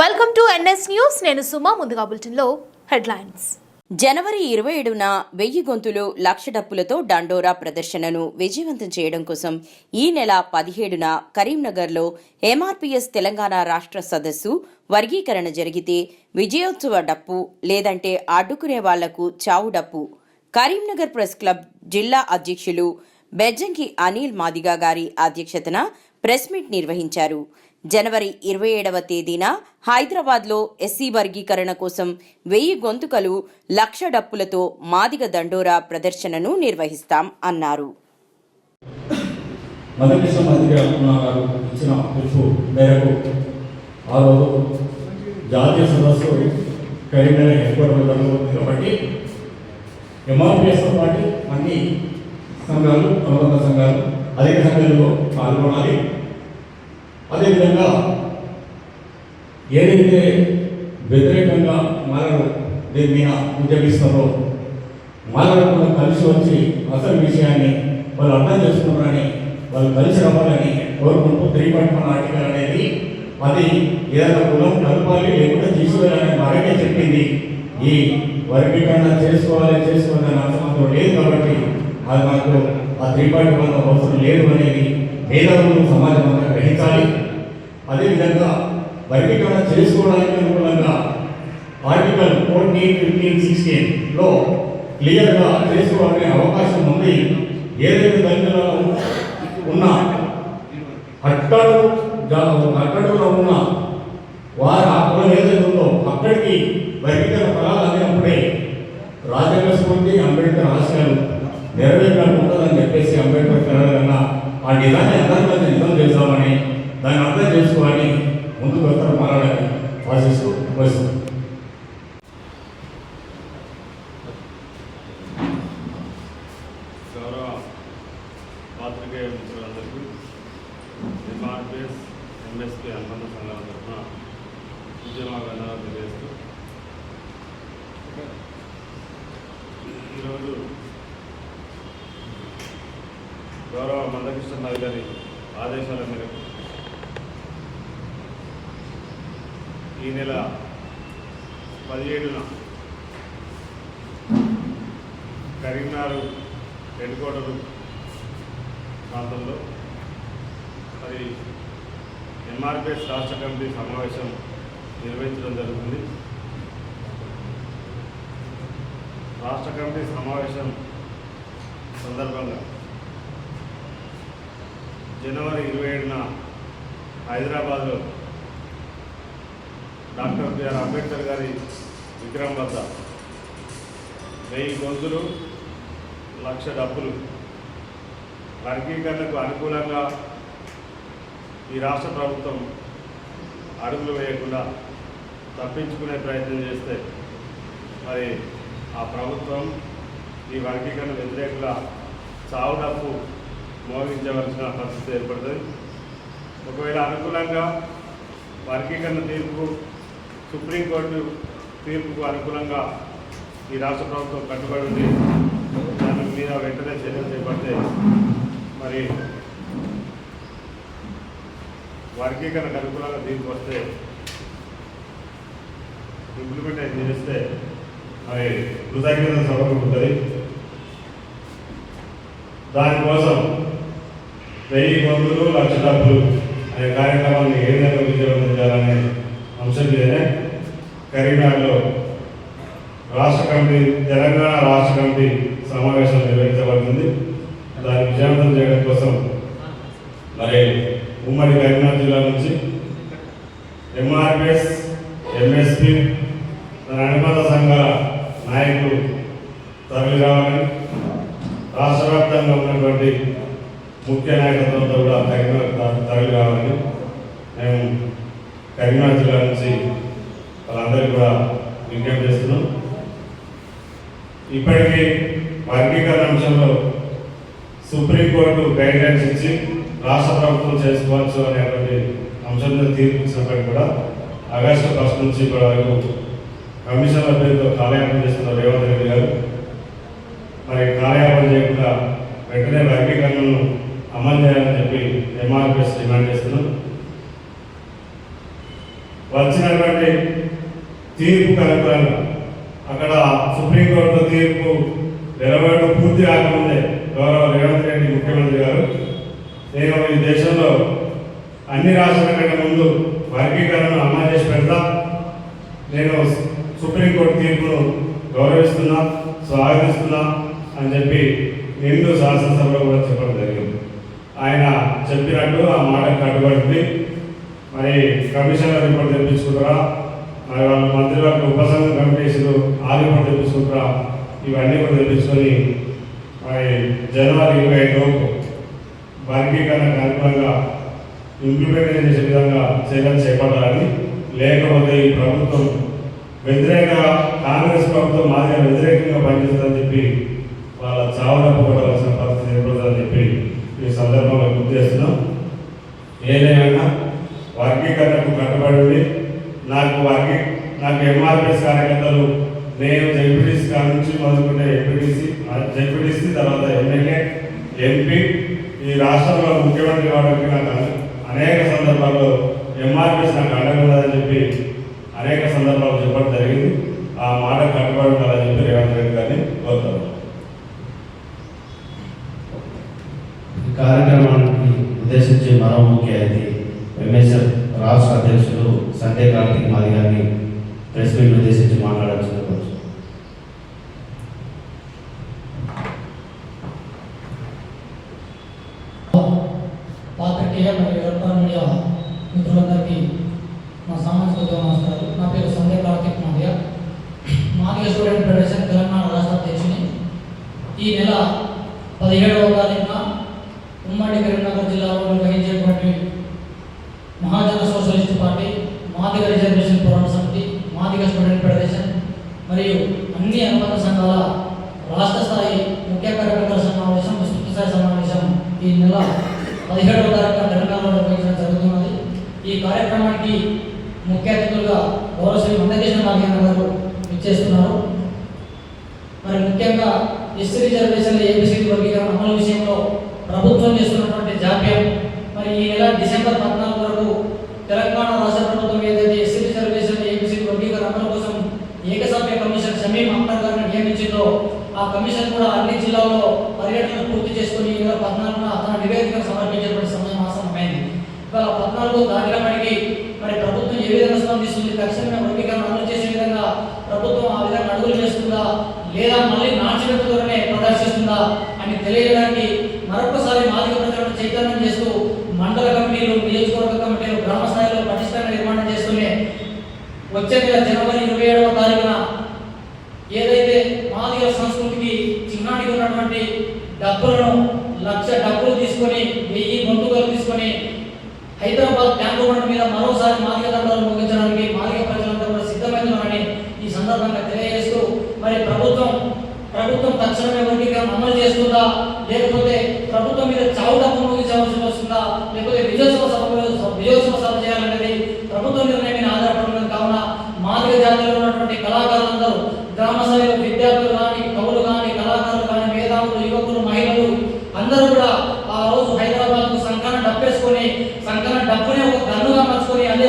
Welcome to NS news. నేను సుమా. ముందుగా బులెటిన్లో హెడ్లైన్స్. జనవరి 27న 1000 గొంతులు లక్ష డప్పులతో డండోరా ప్రదర్శనను విజయవంతం చేయడం కోసం ఈ నెల 17న కరీంనగర్లో ఎంఆర్పీఎస్ తెలంగాణ రాష్ట్ర సదస్సు వర్గీకరణ జరిగితే విజయోత్సవ డప్పు లేదంటే అడ్డుకునే వాళ్లకు చావు డప్పు. కరీంనగర్ ప్రెస్ క్లబ్ జిల్లా అధ్యక్షులు బెజ్జంకి అనిల్ మాదిగా గారి అధ్యక్షతన ప్రెస్ మీట్ నిర్వహించారు. జనవరి 27వ తేదీన హైదరాబాద్లో ఎస్సీ వర్గీకరణ కోసం 1000 గొంతుకలు లక్ష డప్పులతో మాదిగ దండోరా ప్రదర్శనను నిర్వహిస్తాం అన్నారు. జాతీయ సదస్సు కరీంనగర్ హెడ్క్వార్టర్ జరుగుతుంది కాబట్టి ఎంఆర్పీఎస్తో పాటు అన్ని సంఘాలు, అనుబంధ సంఘాలు, అధిక సంఘాలలో పాల్గొనాలి. అదేవిధంగా ఏదైతే వ్యతిరేకంగా మాలలు దీని మీద ఉద్యమిస్తారో మాలలు కూడా కలిసి వచ్చి అసలు విషయాన్ని వాళ్ళు అర్థం చేసుకున్నారని, వాళ్ళు కలిసి రావాలని కోరుకుంటూ 3.1 ఆర్టికల్ అనేది అది ఏదైనా కులం కలపాలి లేకుండా తీసుకోవాలని మరకే చెప్పింది. ఈ వర్గీకరణ చేసుకోవాలని అవసరం లేదు కాబట్టి అది మనకు ఆ 3.1 అవసరం లేదు అనేది మేధావులు సమాజం అంతా గ్రహించాలి. అదేవిధంగా వర్గీకరణ చేసుకోవడానికి అనుకూలంగా ఆర్టికల్ 14, 15, 16లో క్లియర్గా చేసుకోవాలనే అవకాశం ఉంది. ఏదైతే దళితులలో ఉన్న అట్టడులో ఉన్న వారు ఆ కులం ఏదైతే ఉందో అక్కడికి వర్గీకరణ ఫలాలు అందినప్పుడే రాజ్యాంగ స్ఫూర్తి, అంబేద్కర్ ఆశయాలు నెరవేర్చాలని ఉంటుందని చెప్పేసి అంబేద్కర్ కన్నా ఆ డిజైన్ అందరికీ నిజం చేస్తామని దాన్ని అర్థం చేసుకోవాలని ముందుకు వస్తారు మారాలని ఆశిస్తూ వస్తుంది. గౌరవ పాత్రికేయ మిత్రులందరికీ ఎంఆర్పీఎస్, ఎంఎస్పీ అనుబంధ సంఘాల తరఫున ఉద్యమాలు తెలియజేస్తూ ఈరోజు గౌరవ మందకృష్ణ గారి ఆదేశాల మేరకు ఈ నెల 17న కరీంనగర్ హెడ్క్వార్టర్ ప్రాంతంలో మరి ఎంఆర్పీఎస్ రాష్ట్ర కమిటీ సమావేశం నిర్వహించడం జరుగుతుంది. రాష్ట్ర కమిటీ సమావేశం సందర్భంగా జనవరి 27న హైదరాబాద్లో డాక్టర్ బిఆర్ అంబేద్కర్ గారి విగ్రహం వద్ద 1000 గొంతులు లక్ష డప్పులు వర్గీకరణకు అనుకూలంగా ఈ రాష్ట్ర ప్రభుత్వం అడుగులు వేయకుండా తప్పించుకునే ప్రయత్నం చేస్తే మరి ఆ ప్రభుత్వం ఈ వర్గీకరణ వ్యతిరేకంగా చావు డప్పు మోగించవలసిన పరిస్థితి ఏర్పడుతుంది. ఒకవేళ అనుకూలంగా వర్గీకరణ తీర్పు, సుప్రీంకోర్టు తీర్పుకు అనుకూలంగా ఈ రాష్ట్ర ప్రభుత్వం కట్టుబడి ఉంది, దాని మీద వెంటనే చర్యలు చేపడితే మరి వర్గీకరణకు అనుకూలంగా తీర్పు వస్తే ఇంప్లిమెంట్ చేస్తే మరి కృతజ్ఞత సభకు ఉంటుంది. దానికోసం 1000 గొంతులు లక్ష డబ్బులు అనే కార్యక్రమాన్ని ఏ విధంగా విజయవంతం చేయాలనే అంశం మీదనే కరీంనగర్లో తెలంగాణ రాష్ట్ర కమిటీ సమావేశం నిర్వహించబడుతుంది. దాన్ని విజయవంతం చేయడం కోసం మరి ఉమ్మడి కరీంనగర్ జిల్లా నుంచి ఎంఆర్పీఎస్, ఎంఎస్పీ, దాని అనుబంధ సంఘాల నాయకులు తరలి రావాలని, రాష్ట్ర వ్యాప్తంగా ఉన్నటువంటి ముఖ్య నాయకత్వంతో కూడా కరీంనగర్ తరలి రావాలని మేము కరీంనగర్ జిల్లా నుంచి వాళ్ళందరికీ కూడా విజ్ఞప్తి చేస్తున్నాం. ఇప్పటికీ వర్గీకరణ అంశంలో సుప్రీంకోర్టు గైడ్లైన్స్ ఇచ్చి రాష్ట్ర ప్రభుత్వం చేసుకోవచ్చు అనేటువంటి అంశంలో తీర్పు ఇచ్చినప్పటికీ కూడా ఆగస్టు 1 నుంచి ఇప్పటి వరకు కమిషన్ల పేరుతో కాలయాపన చేస్తున్న రేవంత్ రెడ్డి గారు మరి కాలయాపన చేయకుండా వెంటనే వర్గీకరణను అమలు చేయాలని చెప్పి ఎంఆర్పీఎస్ డిమాండ్ చేస్తున్నాం. వచ్చినటువంటి తీర్పు అనుకూలంగా అక్కడ సుప్రీంకోర్టు తీర్పు వెలువడడం పూర్తి కాకముందే గౌరవ రేవంత్ రెడ్డి ముఖ్యమంత్రి గారు నేను ఈ దేశంలో అన్ని రాష్ట్రాల కంటే ముందు వర్గీకరణను అమలు చేసి పెడతా, నేను సుప్రీంకోర్టు తీర్పును గౌరవిస్తున్నా, స్వాగతిస్తున్నా అని చెప్పి నిండు శాసనసభలో కూడా చెప్పడం జరిగింది. ఆయన చెప్పినట్టు ఆ మాట కట్టుబడి మరి కమిషనర్ రిపోర్ట్ తెప్పించుకుంటారా, మరి వాళ్ళ మంత్రివర్గ ఉపసంఘ కమిటీసులు ఆ రిపోర్ట్ తెప్పించుకుంటారా, ఇవన్నీ కూడా తెప్పించుకొని మరి జనవరి 25 లోపు వర్గీకరణకు అనుకూలంగా ఇంప్లిమెంట్ చేసే విధంగా చర్యలు చేపట్టాలని, లేకపోతే ఈ ప్రభుత్వం వ్యతిరేకంగా కాంగ్రెస్ ప్రభుత్వం మాదిగా వ్యతిరేకంగా పనిచేస్తుందని చెప్పి వాళ్ళ చావుడప్పు కొట్టవలసిన పరిస్థితి ఏర్పడుతుందని చెప్పి ఈ సందర్భంగా గుర్తు చేస్తున్నాం. ఏదైనా వర్గీకరణకు కట్టుబడి నాకు ఎంఆర్పిఎస్ కార్యకర్తలు నేను జెడ్పీటీసీ కాడ నుంచి మొదలుకుంటే జెడ్పీటీసీ తర్వాత ఎమ్మెల్యే, ఎంపీ, ఈ రాష్ట్రంలో ముఖ్యమంత్రి కావడానికి నాకు అనేక సందర్భాల్లో ఎంఆర్పిఎస్ నాకు అండగుందని చెప్పి అనేక సందర్భాలు చెప్పడం జరిగింది. ఆ మాట కట్టుబడి ఉండాలని చెప్పి రేవంత్ రెడ్డి గారిని కోరుతాను. ఈ కార్యక్రమానికి ఉద్దేశించి మరో ముఖ్య అతిథి ఎంఎస్ఎఫ్ రాష్ట్ర అధ్యక్షులు సండే కార్తీక్ మాది గారిని ప్రెస్ మీట్ ఉద్దేశించి మాట్లాడాల్సింది. పాత్రికేయ మరియు ఎలక్ట్రానిక్ మీడియా మిత్రులందరికీ నా సామాజిక నమస్కారాలు. నా పేరు Sunday Karthik Madiga, Madiga student federation Telangana రాష్ట్ర అధ్యక్షుని. ఈ నెల 17వ తారీఖున ఉమ్మడి కరీంనగర్ జిల్లాలో నిర్వహించేటువంటి మహాజన సోషలిస్ట్ పార్టీ, మాదిగ రిజర్వేషన్ పోరాట సమితి, మాదిగ స్టూడెంట్ ఫెడరేషన్ మరియు అన్ని అనుబంధ సంఘాల రాష్ట్ర స్థాయి ముఖ్య కార్యకర్తల సమావేశం, విస్తృత స్థాయి సమావేశం ఈ నెల 17వ తారీఖున తెలంగాణలో నిర్వహించడం జరుగుతున్నది. ఈ కార్యక్రమానికి ముఖ్య అతిథులుగా గౌరవ శ్రీ మందకృష్ణ మాదిగ గారు ఇచ్చేస్తున్నారు. మరి ముఖ్యంగా ఎస్సీ రిజర్వేషన్ల ఏబిసిడి వర్గీకరణ అమలు విషయంలో ప్రభుత్వం చేస్తున్నటువంటి జాప్యం, మరి ఈ నెల డిసెంబర్ 14 వరకు తెలంగాణ రాష్ట్ర ప్రభుత్వం ఏదైతే ఎస్సీ రిజర్వేషన్ల ఏబిసిడి వర్గీకరణ అమలు కోసం ఏకసభ్య కమిషన్ షమీం అఖ్తర్ గారిని నియమించిందో ఆ కమిషన్ కూడా అన్ని జిల్లాల్లో పర్యటన పూర్తి చేసుకుని ఈ నెల 14న తన నివేదికను సమర్పించేటువంటి సమయం ఆసన్నమైంది. ఇవాళ 14 దాటినప్పటికీ మరి ప్రభుత్వం ఏ విధంగా స్పందిస్తుంది, తక్షణమే వర్గీకరణ అమలు చేసే విధంగా ప్రభుత్వం ఆ విధంగా అడుగులు వేస్తుందా లేదా మళ్ళీ నాణ్యత ధోరణి ప్రదర్శిస్తుందా అని తెలియడానికి మరొకసారి మాదిగ ప్రజలను చైతన్యం చేస్తూ మండల కమిటీలు, నియోజకవర్గ కమిటీలు గ్రామ స్థాయిలో పటిష్టంగా నిర్మాణం చేస్తూనే వచ్చే నెల జనవరి 27వ తారీఖున ఏదైతే మాదిగ సంస్కృతికి చిహ్నానికి ఉన్నటువంటి డబ్బులను 1,00,000 డబ్బులు తీసుకొని 1000 గొంతుకలు తీసుకొని హైదరాబాద్ ట్యాంకు బండ్ మీద మరోసారి మాదిగ దండాలు ముగించడానికి మాదిగ ప్రజలందరూ కూడా సిద్ధమైందని ఈ సందర్భంగా తెలియజేస్తూ మరి ప్రభుత్వం తక్షణమే వర్గీకరణ అమలు చేస్తుందా, లేకపోతే ప్రభుత్వం మీద చావు డబ్బు ముగించవలసి వస్తుందా, లేకపోతే విజయోత్సవ సభ చేయాలనేది ప్రభుత్వ నిర్ణయం మీద ఆధారపడి ఉన్నది. కావున మాదిగ జాతిలో ఉన్నటువంటి కళాకారులందరూ గ్రామ స్థాయిలో విద్యార్థులు కానీ, కవులు కానీ, కళాకారులు కానీ, మేధావులు, యువకులు, మహిళలు అందరూ కూడా ఆ రోజు హైదరాబాద్కు సంకన డబ్బేసుకొని సంకన డబ్బుని ఒక గన్నుగా మర్చుకొని అదే